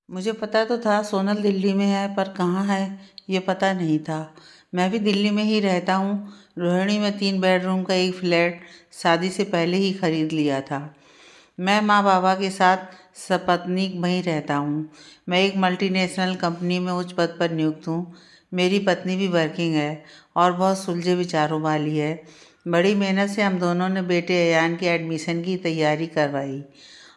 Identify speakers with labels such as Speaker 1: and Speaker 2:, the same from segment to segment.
Speaker 1: मुझे पता तो था सोनल दिल्ली में है, पर कहाँ है ये पता नहीं था। मैं भी दिल्ली में ही रहता हूँ। रोहिणी में 3 बेडरूम का एक फ्लैट शादी से पहले ही खरीद लिया था। मैं माँ बाबा के साथ सपत्नीक वहीं रहता हूँ। मैं एक मल्टीनेशनल कंपनी में उच्च पद पर नियुक्त हूँ। मेरी पत्नी भी वर्किंग है और बहुत सुलझे विचारों वाली है। बड़ी मेहनत से हम दोनों ने बेटे अयान के एडमिशन की तैयारी करवाई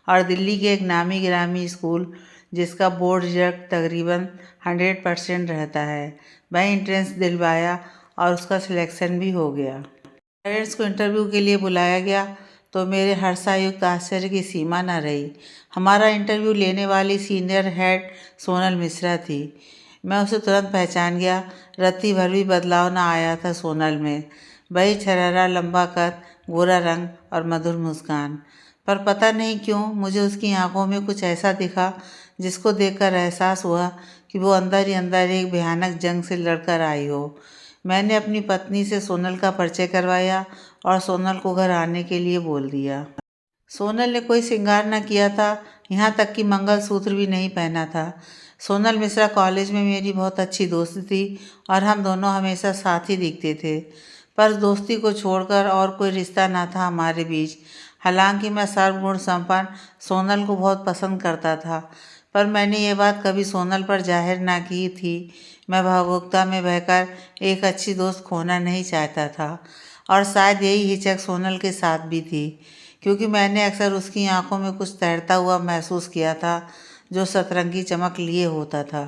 Speaker 1: और दिल्ली के एक नामी गिरामी स्कूल जिसका बोर्ड रिजल्ट तकरीबन 100% रहता है, वह एंट्रेंस दिलवाया और उसका सिलेक्शन भी हो गया। पेरेंट्स को इंटरव्यू के लिए बुलाया गया तो मेरे हर्षायुक्त आश्चर्य की सीमा न रही। हमारा इंटरव्यू लेने वाली सीनियर हेड सोनल मिश्रा थी। मैं उसे तुरंत पहचान गया। रत्ती भर भी बदलाव न आया था सोनल में। वही छरहरा लंबा कद, गोरा रंग और मधुर मुस्कान। पर पता नहीं क्यों मुझे उसकी आंखों में कुछ ऐसा दिखा जिसको देखकर एहसास हुआ कि वो अंदर ही अंदर एक भयानक जंग से लड़कर आई हो। मैंने अपनी पत्नी से सोनल का परिचय करवाया और सोनल को घर आने के लिए बोल दिया। सोनल ने कोई श्रृंगार न किया था, यहाँ तक कि मंगलसूत्र भी नहीं पहना था। सोनल मिश्रा कॉलेज में मेरी बहुत अच्छी दोस्त थी और हम दोनों हमेशा साथ ही दिखते थे। पर दोस्ती को छोड़कर और कोई रिश्ता ना था हमारे बीच। हालांकि मैं सर्वगुण संपन्न सोनल को बहुत पसंद करता था, पर मैंने ये बात कभी सोनल पर जाहिर ना की थी। मैं भावुकता में बहकर एक अच्छी दोस्त खोना नहीं चाहता था और शायद यही हिचक सोनल के साथ भी थी, क्योंकि मैंने अक्सर उसकी आंखों में कुछ तैरता हुआ महसूस किया था जो सतरंगी चमक लिए होता था।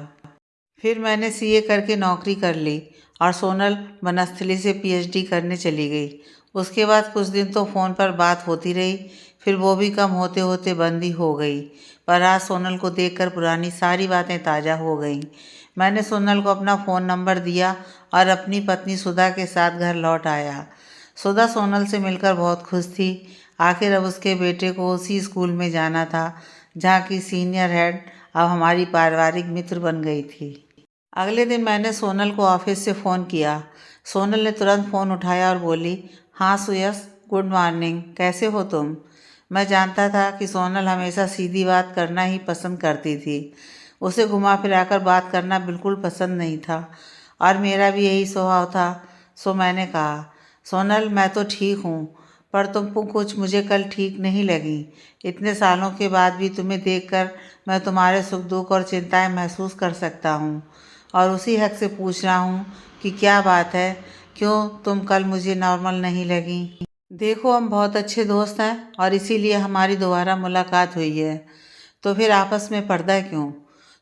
Speaker 1: फिर मैंने सीए करके नौकरी कर ली और सोनल वनस्थली से पीएचडी करने चली गई। उसके बाद कुछ दिन तो फ़ोन पर बात होती रही, फिर वो भी कम होते होते बंद ही हो गई। पर आज सोनल को देखकर पुरानी सारी बातें ताज़ा हो गईं। मैंने सोनल को अपना फ़ोन नंबर दिया और अपनी पत्नी सुधा के साथ घर लौट आया। सुधा सोनल से मिलकर बहुत खुश थी। आखिर अब उसके बेटे को उसी स्कूल में जाना था जहाँ की सीनियर हेड अब हमारी पारिवारिक मित्र बन गई थी। अगले दिन मैंने सोनल को ऑफिस से फ़ोन किया। सोनल ने तुरंत फ़ोन उठाया और बोली, हाँ सुयश, गुड मॉर्निंग, कैसे हो तुम? मैं जानता था कि सोनल हमेशा सीधी बात करना ही पसंद करती थी। उसे घुमा फिराकर बात करना बिल्कुल पसंद नहीं था और मेरा भी यही स्वभाव था। सो मैंने कहा, सोनल मैं तो ठीक हूँ, पर तुम कुछ मुझे कल ठीक नहीं लगी। इतने सालों के बाद भी तुम्हें देखकर मैं तुम्हारे सुख दुख और चिंताएं महसूस कर सकता हूँ और उसी हक से पूछ रहा हूँ कि क्या बात है, क्यों तुम कल मुझे नॉर्मल नहीं लगी? देखो हम बहुत अच्छे दोस्त हैं और इसीलिए हमारी दोबारा मुलाकात हुई है, तो फिर आपस में पर्दा क्यों?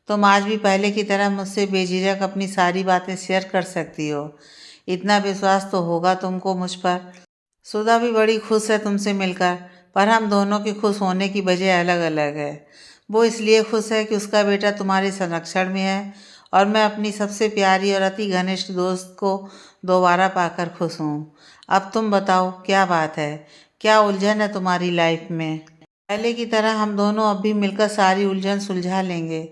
Speaker 1: तुम आज भी पहले की तरह मुझसे बेझिझक अपनी सारी बातें शेयर कर सकती हो। इतना विश्वास तो होगा तुमको मुझ पर। सुधा भी बड़ी खुश है तुमसे मिलकर, पर हम दोनों के खुश होने की वजह अलग अलग है। वो इसलिए खुश है कि उसका बेटा तुम्हारे संरक्षण में है और मैं अपनी सबसे प्यारी और अति घनिष्ठ दोस्त को दोबारा पाकर खुश हूँ। अब तुम बताओ क्या बात है, क्या उलझन है तुम्हारी लाइफ में? पहले की तरह हम दोनों अब भी मिलकर सारी उलझन सुलझा लेंगे।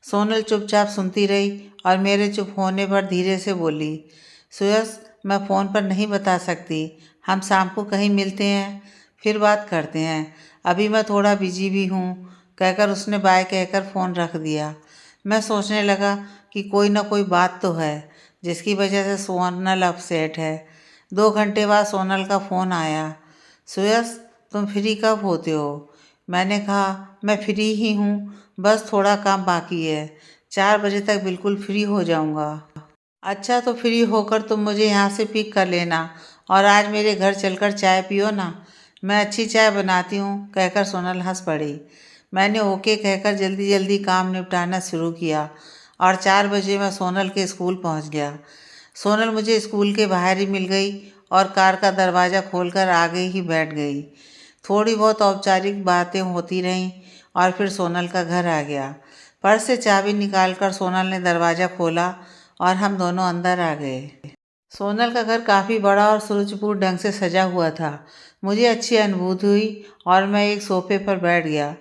Speaker 1: सोनल चुपचाप सुनती रही और मेरे चुप होने पर धीरे से बोली, सुयश मैं फ़ोन पर नहीं बता सकती, हम शाम को कहीं मिलते हैं, फिर बात करते हैं। अभी मैं थोड़ा बिजी भी हूँ, कहकर उसने बाय कहकर फ़ोन रख दिया। मैं सोचने लगा कि कोई ना कोई बात तो है जिसकी वजह से सोनल अपसेट है। 2 घंटे बाद सोनल का फ़ोन आया, सुयश तुम फ्री कब होते हो? मैंने कहा मैं फ्री ही हूँ, बस थोड़ा काम बाकी है, 4 बजे तक बिल्कुल फ्री हो जाऊँगा। अच्छा तो फ्री होकर तुम मुझे यहाँ से पिक कर लेना और आज मेरे घर चलकर चाय पियो ना, मैं अच्छी चाय बनाती हूँ, कहकर सोनल हंस पड़ी। मैंने ओके कहकर जल्दी जल्दी काम निपटाना शुरू किया और 4 बजे मैं सोनल के स्कूल पहुँच गया। सोनल मुझे स्कूल के बाहर ही मिल गई और कार का दरवाज़ा खोलकर आगे ही बैठ गई। थोड़ी बहुत औपचारिक बातें होती रहीं और फिर सोनल का घर आ गया। पर्स से चाबी निकालकर सोनल ने दरवाज़ा खोला और हम दोनों अंदर आ गए। सोनल का घर काफ़ी बड़ा और सुरुचिपूर्ण ढंग से सजा हुआ था। मुझे अच्छी अनुभूति हुई और मैं एक सोफे पर बैठ गया।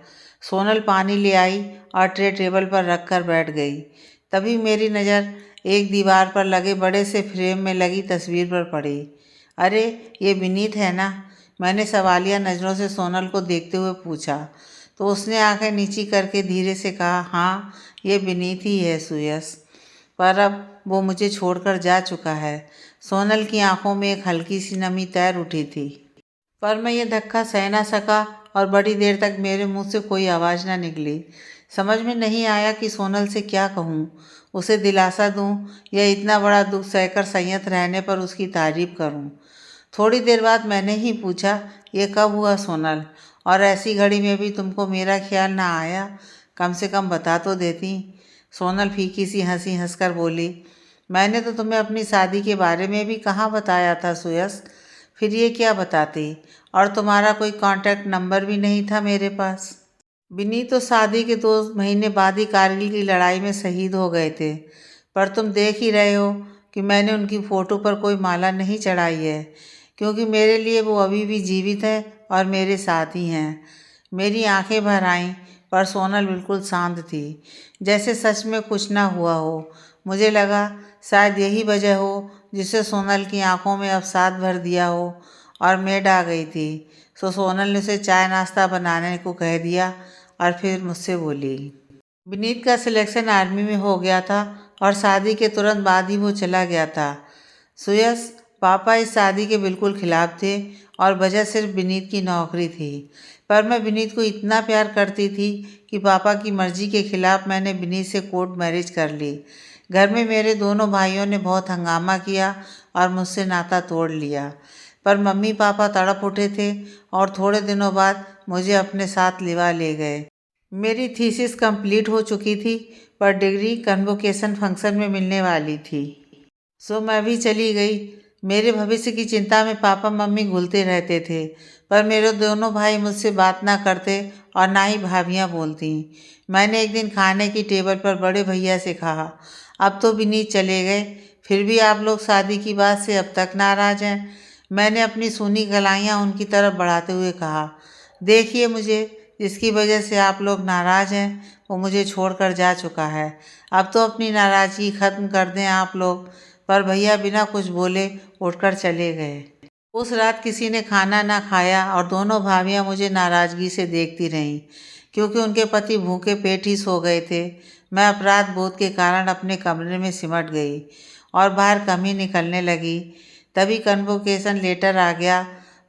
Speaker 1: सोनल पानी ले आई और ट्रे टेबल पर रख कर बैठ गई। तभी मेरी नज़र एक दीवार पर लगे बड़े से फ्रेम में लगी तस्वीर पर पड़ी। अरे ये विनीत है ना? मैंने सवालिया नज़रों से सोनल को देखते हुए पूछा। तो उसने आंखें नीची करके धीरे से कहा, हाँ ये विनीत ही है सुयस, पर अब वो मुझे छोड़कर जा चुका है। सोनल की आंखों में एक हल्की सी नमी तैर उठी थी, पर मैं ये धक्का सह ना सका और बड़ी देर तक मेरे मुंह से कोई आवाज़ ना निकली। समझ में नहीं आया कि सोनल से क्या कहूँ, उसे दिलासा दूँ या इतना बड़ा दुख सहकर संयत रहने पर उसकी तारीफ करूँ। थोड़ी देर बाद मैंने ही पूछा, ये कब हुआ सोनल, और ऐसी घड़ी में भी तुमको मेरा ख्याल ना आया? कम से कम बता तो देती। सोनल फीकी सी हंसी हंसकर बोली, मैंने तो तुम्हें अपनी शादी के बारे में भी कहाँ बताया था सुयस, फिर ये क्या बताती, और तुम्हारा कोई कांटेक्ट नंबर भी नहीं था मेरे पास। विनीत तो शादी के 2 महीने बाद ही कारगिल की लड़ाई में शहीद हो गए थे, पर तुम देख ही रहे हो कि मैंने उनकी फ़ोटो पर कोई माला नहीं चढ़ाई है, क्योंकि मेरे लिए वो अभी भी जीवित है और मेरे साथ ही हैं। मेरी आंखें भर आईं, पर सोनल बिल्कुल शांत थी, जैसे सच में कुछ ना हुआ हो। मुझे लगा शायद यही वजह हो जिससे सोनल की आंखों में अवसाद भर दिया हो, और मेड आ गई थी। सो सोनल ने उसे चाय नाश्ता बनाने को कह दिया और फिर मुझसे बोली, विनीत का सिलेक्शन आर्मी में हो गया था और शादी के तुरंत बाद ही वो चला गया था। सुयस, पापा इस शादी के बिल्कुल खिलाफ थे और वजह सिर्फ विनीत की नौकरी थी, पर मैं विनीत को इतना प्यार करती थी कि पापा की मर्जी के खिलाफ मैंने विनीत से कोर्ट मैरिज कर ली। घर में मेरे दोनों भाइयों ने बहुत हंगामा किया और मुझसे नाता तोड़ लिया, पर मम्मी पापा तड़प उठे थे और थोड़े दिनों बाद मुझे अपने साथ लिवा ले गए। मेरी थीसिस कंप्लीट हो चुकी थी, पर डिग्री कन्वोकेशन फंक्शन में मिलने वाली थी, सो मैं भी चली गई। मेरे भविष्य की चिंता में पापा मम्मी घुलते रहते थे, पर मेरे दोनों भाई मुझसे बात ना करते और ना ही भाभियाँ बोलती। मैंने एक दिन खाने की टेबल पर बड़े भैया से कहा, अब तो विनीत चले गए, फिर भी आप लोग शादी की बात से अब तक नाराज़ हैं। मैंने अपनी सूनी कलाइयाँ उनकी तरफ बढ़ाते हुए कहा, देखिए मुझे, जिसकी वजह से आप लोग नाराज़ हैं वो मुझे छोड़कर जा चुका है। अब तो अपनी नाराज़गी ख़त्म कर दें आप लोग। पर भैया बिना कुछ बोले उठकर चले गए। उस रात किसी ने खाना ना खाया और दोनों भाभियां मुझे नाराज़गी से देखती रहीं, क्योंकि उनके पति भूखे पेट ही सो गए थे। मैं अपराध बोध के कारण अपने कमरे में सिमट गई और बाहर कम ही निकलने लगी। तभी कन्वोकेशन लेटर आ गया,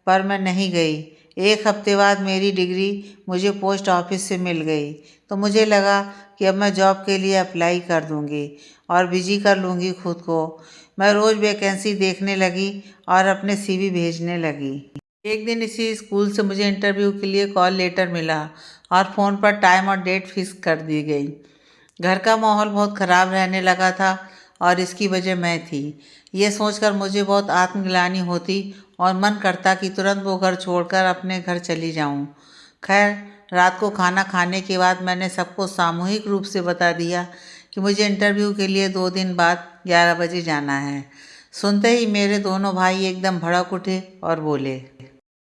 Speaker 1: पर मैं नहीं गई। एक हफ्ते बाद मेरी डिग्री मुझे पोस्ट ऑफिस से मिल गई, तो मुझे लगा कि अब मैं जॉब के लिए अप्लाई कर दूंगी और बिजी कर लूँगी खुद को। मैं रोज़ वैकेंसी देखने लगी और अपने सीवी भेजने लगी। एक दिन इसी स्कूल से मुझे इंटरव्यू के लिए कॉल लेटर मिला और फ़ोन पर टाइम और डेट फिक्स कर दी गई। घर का माहौल बहुत ख़राब रहने लगा था और इसकी वजह मैं थी। ये सोचकर मुझे बहुत आत्मग्लानि होती और मन करता कि तुरंत वो घर छोड़कर अपने घर चली जाऊं। खैर, रात को खाना खाने के बाद मैंने सबको सामूहिक रूप से बता दिया कि मुझे इंटरव्यू के लिए 2 दिन बाद 11 बजे जाना है। सुनते ही मेरे दोनों भाई एकदम भड़क उठे और बोले,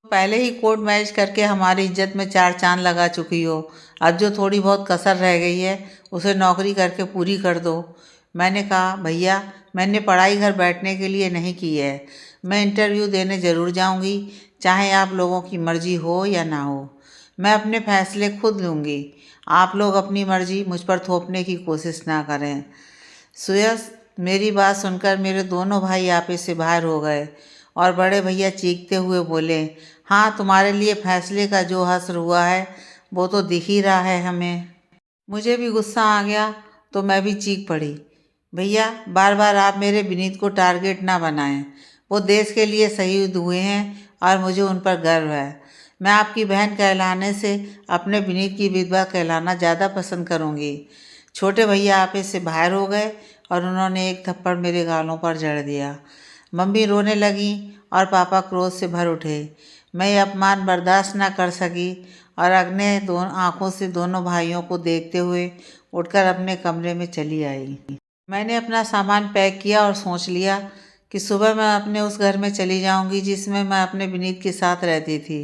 Speaker 1: पहले ही कोर्ट मैरिज करके हमारी इज्जत में 4 चांद लगा चुकी हो, अब जो थोड़ी बहुत कसर रह गई है उसे नौकरी करके पूरी कर दो। मैंने कहा, भैया मैंने पढ़ाई घर बैठने के लिए नहीं की है, मैं इंटरव्यू देने ज़रूर जाऊंगी, चाहे आप लोगों की मर्जी हो या ना हो। मैं अपने फैसले खुद लूँगी, आप लोग अपनी मर्जी मुझ पर थोपने की कोशिश ना करें। सुयस, मेरी बात सुनकर मेरे दोनों भाई आपे से बाहर हो गए और बड़े भैया चीखते हुए बोले, हाँ तुम्हारे लिए फैसले का जो हश्र हुआ है वो तो दिख ही रहा है हमें। मुझे भी गुस्सा आ गया तो मैं भी चीख पड़ी, भैया बार बार आप मेरे विनीत को टारगेट ना बनाएं, वो देश के लिए शहीद हुए हैं और मुझे उन पर गर्व है। मैं आपकी बहन कहलाने से अपने विनीत की विधवा कहलाना ज़्यादा पसंद करूँगी। छोटे भैया आप इससे बाहर हो गए और उन्होंने एक थप्पड़ मेरे गालों पर जड़ दिया। मम्मी रोने लगी और पापा क्रोध से भर उठे। मैं ये अपमान बर्दाश्त ना कर सकी और अग्नि दोनों आंखों से दोनों भाइयों को देखते हुए उठकर अपने कमरे में चली आई। मैंने अपना सामान पैक किया और सोच लिया कि सुबह मैं अपने उस घर में चली जाऊंगी जिसमें मैं अपने विनीत के साथ रहती थी।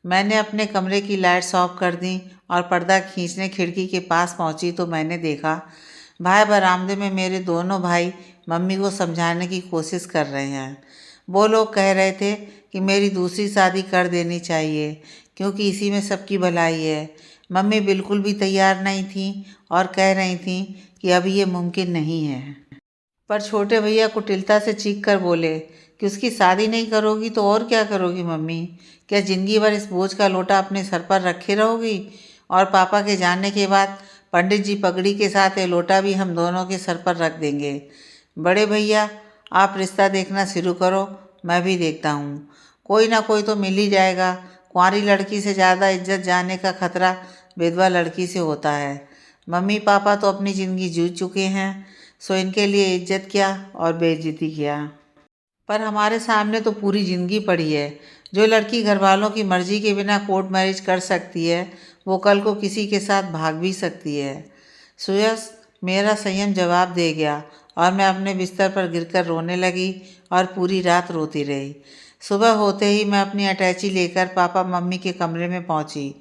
Speaker 1: मैंने अपने कमरे की लाइट्स ऑफ कर दी और पर्दा खींचने खिड़की के पास पहुंची तो मैंने देखा भाई बरामदे में मेरे दोनों भाई मम्मी को समझाने की कोशिश कर रहे हैं। वो लोग कह रहे थे कि मेरी दूसरी शादी कर देनी चाहिए क्योंकि इसी में सबकी भलाई है। मम्मी बिल्कुल भी तैयार नहीं थी और कह रही थी कि अब ये मुमकिन नहीं है। पर छोटे भैया कुटिलता से चीख कर बोले कि उसकी शादी नहीं करोगी तो और क्या करोगी मम्मी? क्या ज़िंदगी भर इस बोझ का लोटा अपने सर पर रखे रहोगी? और पापा के जाने के बाद पंडित जी पगड़ी के साथ ये लोटा भी हम दोनों के सर पर रख देंगे। बड़े भैया, आप रिश्ता देखना शुरू करो, मैं भी देखता हूँ। कोई ना कोई तो मिल ही जाएगा। कुंवारी लड़की से ज़्यादा इज्जत जाने का खतरा विधवा लड़की से होता है। मम्मी पापा तो अपनी ज़िंदगी जी चुके हैं, सो इनके लिए इज्जत क्या और बेइज्जती क्या। पर हमारे सामने तो पूरी ज़िंदगी पड़ी है। जो लड़की घर वालों की मर्ज़ी के बिना कोर्ट मैरिज कर सकती है, वो कल को किसी के साथ भाग भी सकती है। सुयस, मेरा संयम जवाब दे गया और मैं अपने बिस्तर पर गिरकर रोने लगी और पूरी रात रोती रही। सुबह होते ही मैं अपनी अटैची लेकर पापा मम्मी के कमरे में पहुंची।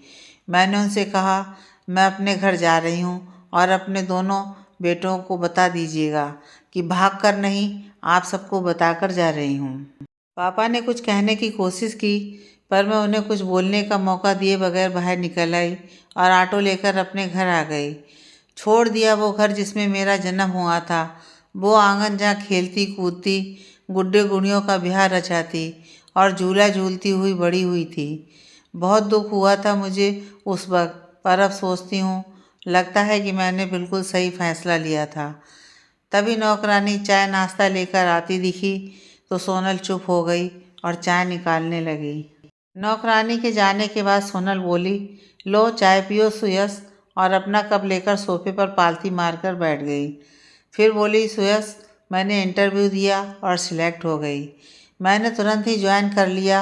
Speaker 1: मैंने उनसे कहा, मैं अपने घर जा रही हूं और अपने दोनों बेटों को बता दीजिएगा कि भाग कर नहीं, आप सबको बताकर जा रही हूँ। पापा ने कुछ कहने की कोशिश की, पर मैं उन्हें कुछ बोलने का मौका दिए बगैर बाहर निकल आई और ऑटो लेकर अपने घर आ गई। छोड़ दिया वो घर जिसमें मेरा जन्म हुआ था, वो आंगन जहाँ खेलती कूदती गुड्डे गुड़ियों का ब्याह रचाती और झूला झूलती हुई बड़ी हुई थी। बहुत दुख हुआ था मुझे उस वक्त, पर अब सोचती हूँ लगता है कि मैंने बिल्कुल सही फैसला लिया था। तभी नौकरानी चाय नाश्ता लेकर आती दिखी तो सोनल चुप हो गई और चाय निकालने लगी। नौकरानी के जाने के बाद सोनल बोली, लो चाय पियो सुयस, और अपना कप लेकर सोफे पर पालथी मारकर बैठ गई। फिर बोली, सुयस, मैंने इंटरव्यू दिया और सिलेक्ट हो गई। मैंने तुरंत ही ज्वाइन कर लिया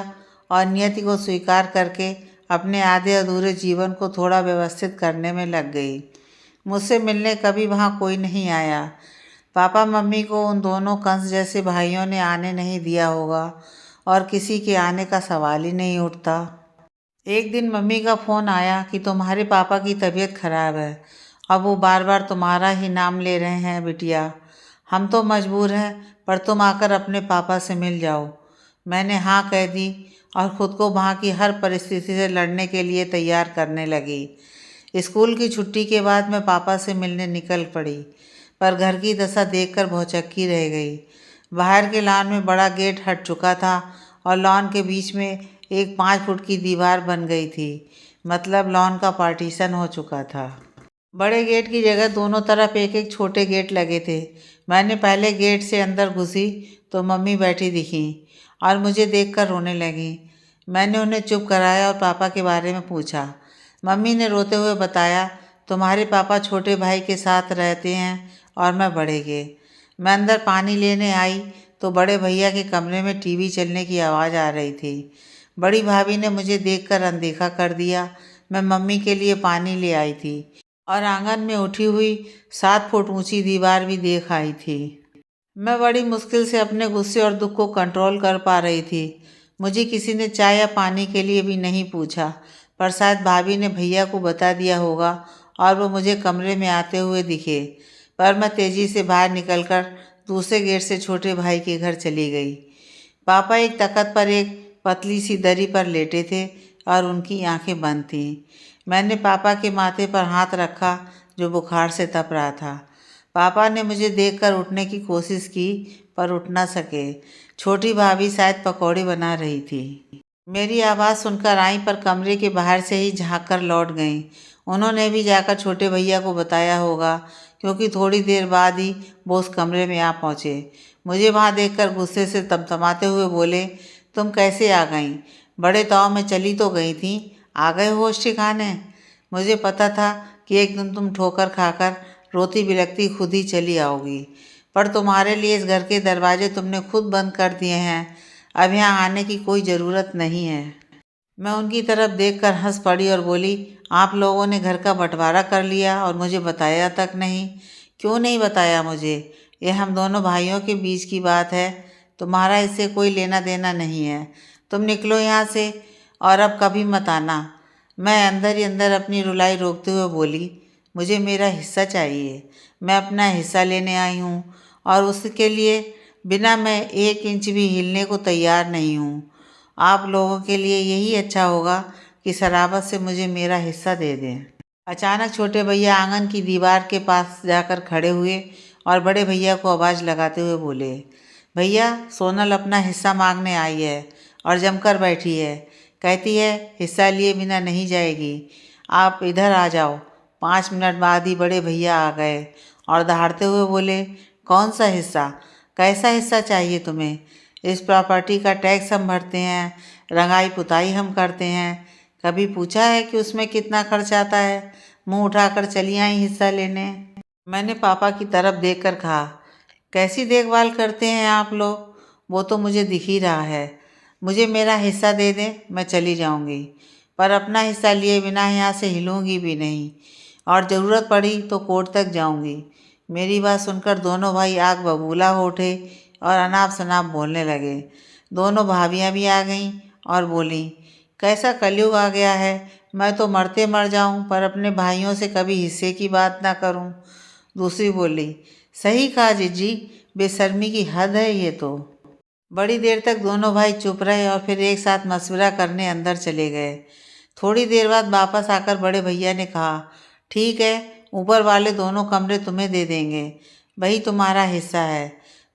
Speaker 1: और नियति को स्वीकार करके अपने आधे अधूरे जीवन को थोड़ा व्यवस्थित करने में लग गई। मुझसे मिलने कभी वहाँ कोई नहीं आया। पापा मम्मी को उन दोनों कंस जैसे भाइयों ने आने नहीं दिया होगा और किसी के आने का सवाल ही नहीं उठता। एक दिन मम्मी का फ़ोन आया कि तुम्हारे पापा की तबीयत खराब है, अब वो बार बार तुम्हारा ही नाम ले रहे हैं बिटिया। हम तो मजबूर हैं, पर तुम आकर अपने पापा से मिल जाओ। मैंने हाँ कह दी और ख़ुद को वहाँ की हर परिस्थिति से लड़ने के लिए तैयार करने लगी। स्कूल की छुट्टी के बाद मैं पापा से मिलने निकल पड़ी, पर घर की दशा देखकर भौचक्की रह गई। बाहर के लॉन में बड़ा गेट हट चुका था और लॉन के बीच में एक 5 फुट की दीवार बन गई थी, मतलब लॉन का पार्टीशन हो चुका था। बड़े गेट की जगह दोनों तरफ एक एक छोटे गेट लगे थे। मैंने पहले गेट से अंदर घुसी तो मम्मी बैठी दिखी और मुझे देखकर रोने लगी। मैंने उन्हें चुप कराया और पापा के बारे में पूछा। मम्मी ने रोते हुए बताया, तुम्हारे पापा छोटे भाई के साथ रहते हैं और मैं बड़े के। मैं अंदर पानी लेने आई तो बड़े भैया के कमरे में टीवी चलने की आवाज़ आ रही थी। बड़ी भाभी ने मुझे देखकर अनदेखा कर दिया। मैं मम्मी के लिए पानी ले आई थी और आंगन में उठी हुई 7 फुट ऊंची दीवार भी देख आई थी। मैं बड़ी मुश्किल से अपने गुस्से और दुख को कंट्रोल कर पा रही थी। मुझे किसी ने चाय या पानी के लिए भी नहीं पूछा, पर शायद भाभी ने भैया को बता दिया होगा और वो मुझे कमरे में आते हुए दिखे। पर मैं तेज़ी से बाहर निकलकर दूसरे गेट से छोटे भाई के घर चली गई। पापा एक तख्त पर एक पतली सी दरी पर लेटे थे और उनकी आंखें बंद थीं। मैंने पापा के माथे पर हाथ रखा जो बुखार से तप रहा था। पापा ने मुझे देखकर उठने की कोशिश की, पर उठ ना सके। छोटी भाभी शायद पकौड़े बना रही थी। मेरी आवाज़ सुनकर आई, पर कमरे के बाहर से ही झाँक कर लौट गईं। उन्होंने भी जाकर छोटे भैया को बताया होगा, क्योंकि थोड़ी देर बाद ही वो उस कमरे में आ पहुँचे। मुझे वहाँ देखकर गुस्से से तमतमाते हुए बोले, तुम कैसे आ गईं? बड़े ताव में चली तो गई थी, आ गए होश ठिकाने। मुझे पता था कि एक दिन तुम ठोकर खाकर रोती बिलखती खुद ही चली आओगी, पर तुम्हारे लिए इस घर के दरवाजे तुमने खुद बंद कर दिए हैं। अब यहाँ आने की कोई ज़रूरत नहीं है। मैं उनकी तरफ देखकर हंस पड़ी और बोली, आप लोगों ने घर का बंटवारा कर लिया और मुझे बताया तक नहीं। क्यों नहीं बताया मुझे? ये हम दोनों भाइयों के बीच की बात है, तुम्हारा इससे कोई लेना देना नहीं है। तुम निकलो यहाँ से और अब कभी मत आना। मैं अंदर ही अंदर अपनी रुलाई रोकते हुए बोली, मुझे मेरा हिस्सा चाहिए। मैं अपना हिस्सा लेने आई हूँ और उसके लिए बिना मैं 1 इंच भी हिलने को तैयार नहीं हूँ। आप लोगों के लिए यही अच्छा होगा कि सराबत से मुझे मेरा हिस्सा दे दें। अचानक छोटे भैया आंगन की दीवार के पास जाकर खड़े हुए और बड़े भैया को आवाज़ लगाते हुए बोले, भैया सोनल अपना हिस्सा मांगने आई है और जमकर बैठी है। कहती है हिस्सा लिए बिना नहीं जाएगी। आप इधर आ जाओ। 5 मिनट बाद ही बड़े भैया आ गए और दहाड़ते हुए बोले, कौन सा हिस्सा? कैसा हिस्सा चाहिए तुम्हें? इस प्रॉपर्टी का टैक्स हम भरते हैं, रंगाई पुताई हम करते हैं। कभी पूछा है कि उसमें कितना खर्च आता है? मुंह उठाकर चली आई हिस्सा लेने। मैंने पापा की तरफ देखकर कहा, कैसी देखभाल करते हैं आप लोग? वो तो मुझे दिख ही रहा है। मुझे मेरा हिस्सा दे दें, मैं चली जाऊंगी, पर अपना हिस्सा लिए बिना यहाँ से हिलूंगी भी नहीं, और ज़रूरत पड़ी तो कोर्ट तक जाऊंगी। मेरी बात सुनकर दोनों भाई आग बबूला हो उठे और अनाप शनाप बोलने लगे। दोनों भाभियाँ भी आ गईं और बोली, कैसा कलयुग आ गया है। मैं तो मरते मर जाऊं पर अपने भाइयों से कभी हिस्से की बात ना करूं। दूसरी बोली, सही कहा जीजी, बेशर्मी की हद है ये तो। बड़ी देर तक दोनों भाई चुप रहे और फिर एक साथ मशवरा करने अंदर चले गए। थोड़ी देर बाद वापस आकर बड़े भैया ने कहा, ठीक है, ऊपर वाले दोनों कमरे तुम्हें दे देंगे, वही तुम्हारा हिस्सा है,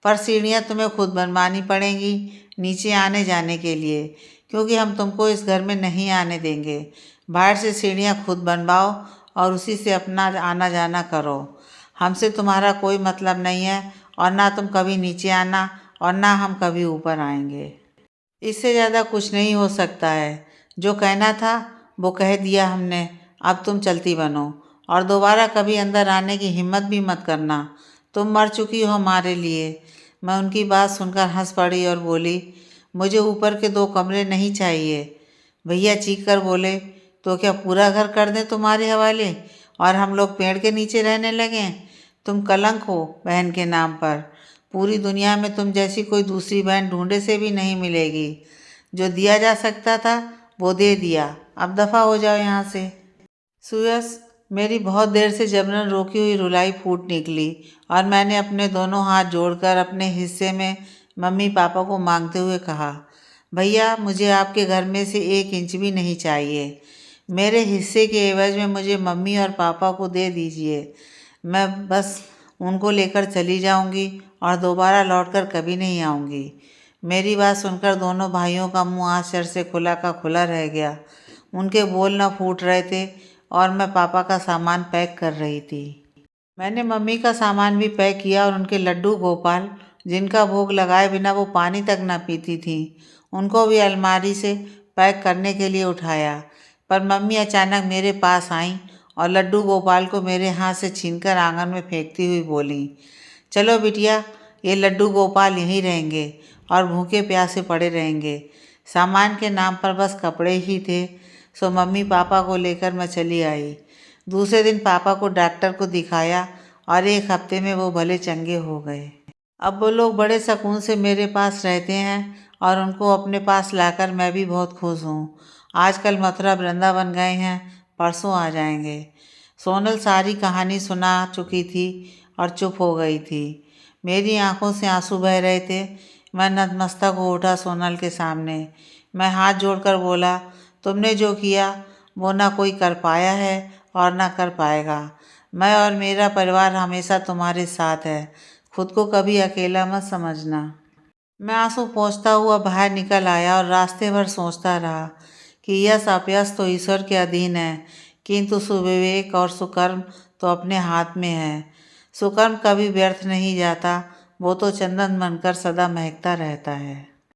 Speaker 1: पर सीढ़ियाँ तुम्हें खुद बनवानी पड़ेंगी नीचे आने जाने के लिए, क्योंकि हम तुमको इस घर में नहीं आने देंगे। बाहर से सीढ़ियाँ खुद बनवाओ और उसी से अपना आना जाना करो। हमसे तुम्हारा कोई मतलब नहीं है, और ना तुम कभी नीचे आना और ना हम कभी ऊपर आएंगे। इससे ज़्यादा कुछ नहीं हो सकता है। जो कहना था वो कह दिया हमने, अब तुम चलती बनो और दोबारा कभी अंदर आने की हिम्मत भी मत करना। तुम मर चुकी हो हमारे लिए। मैं उनकी बात सुनकर हंस पड़ी और बोली, मुझे ऊपर के 2 कमरे नहीं चाहिए। भैया चीख कर बोले, तो क्या पूरा घर कर दें तुम्हारे हवाले और हम लोग पेड़ के नीचे रहने लगें? तुम कलंक हो बहन के नाम पर। पूरी दुनिया में तुम जैसी कोई दूसरी बहन ढूंढे से भी नहीं मिलेगी। जो दिया जा सकता था वो दे दिया, अब दफ़ा हो जाओ यहाँ से। सुयस, मेरी बहुत देर से जबरन रोकी हुई रुलाई फूट निकली और मैंने अपने दोनों हाथ जोड़कर अपने हिस्से में मम्मी पापा को मांगते हुए कहा, भैया मुझे आपके घर में से 1 इंच भी नहीं चाहिए। मेरे हिस्से के एवज में मुझे मम्मी और पापा को दे दीजिए। मैं बस उनको लेकर चली जाऊंगी और दोबारा लौटकर कभी नहीं आऊंगी। मेरी बात सुनकर दोनों भाइयों का मुंह आश्चर्य से खुला का खुला रह गया। उनके बोल न फूट रहे थे और मैं पापा का सामान पैक कर रही थी। मैंने मम्मी का सामान भी पैक किया और उनके लड्डू गोपाल, जिनका भोग लगाए बिना वो पानी तक ना पीती थी, उनको भी अलमारी से पैक करने के लिए उठाया। पर मम्मी अचानक मेरे पास आईं और लड्डू गोपाल को मेरे हाथ से छीनकर आंगन में फेंकती हुई बोली, चलो बिटिया, ये लड्डू गोपाल यहीं रहेंगे और भूखे प्यासे पड़े रहेंगे। सामान के नाम पर बस कपड़े ही थे, सो मम्मी पापा को लेकर मैं चली आई। दूसरे दिन पापा को डॉक्टर को दिखाया और 1 हफ्ते में वो भले चंगे हो गए। अब वो लोग बड़े सुकून से मेरे पास रहते हैं और उनको अपने पास लाकर मैं भी बहुत खुश हूँ। आजकल मथुरा वृंदावन गए हैं, परसों आ जाएंगे। सोनल सारी कहानी सुना चुकी थी और चुप हो गई थी। मेरी आंखों से आंसू बह रहे थे। मैं नतमस्तक हो उठा सोनल के सामने। मैं हाथ जोड़कर बोला, तुमने जो किया वो ना कोई कर पाया है और ना कर पाएगा। मैं और मेरा परिवार हमेशा तुम्हारे साथ है। खुद को कभी अकेला मत समझना। मैं आंसू पोंछता हुआ बाहर निकल आया और रास्ते भर सोचता रहा कि यश अपयश तो ईश्वर के अधीन है, किंतु सुविवेक और सुकर्म तो अपने हाथ में है। सुकर्म कभी व्यर्थ नहीं जाता, वो तो चंदन बनकर सदा महकता रहता है।